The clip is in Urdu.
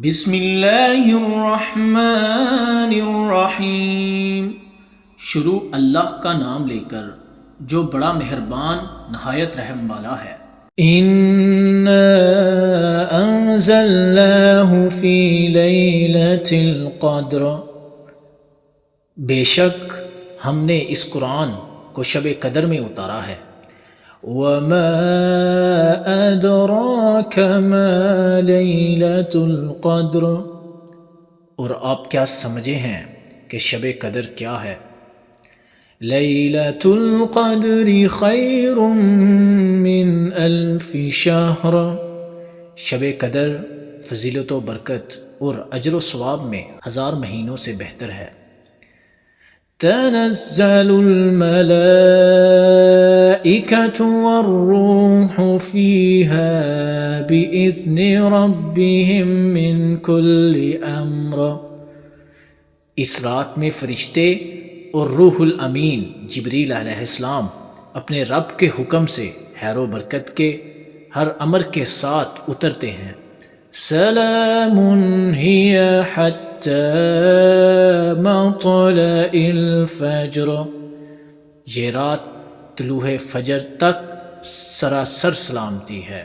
بسم اللہ الرحمن الرحیم۔ شروع اللہ کا نام لے کر جو بڑا مہربان نہایت رحم والا ہے۔ اِنَّا أَنزَلْنَاهُ فِي لَيْلَةِ الْقَدْرِ، بے شک ہم نے اس قرآن کو شب قدر میں اتارا ہے۔ وَمَا أَدْرَاكَ مَا لَيْلَةُ الْقَدْرِ، اور آپ کیا سمجھے ہیں کہ شب قدر کیا ہے؟ لَيْلَةُ الْقَدْرِ خَيْرٌ مِّنْ أَلْفِ شَهْرٍ، شب قدر فضیلت و برکت اور اجر و ثواب میں 1000 مہینوں سے بہتر ہے۔ تنزل الملائکۃ والروح فیہا بإذن ربہم من کل امر، اس رات میں فرشتے اور روح الامین جبریل علیہ السلام اپنے رب کے حکم سے خیر و برکت کے ہر امر کے ساتھ اترتے ہیں۔ سلام ہی حتی مطلع الفجر، یہ رات طلوع فجر تک سراسر سلامتی ہے۔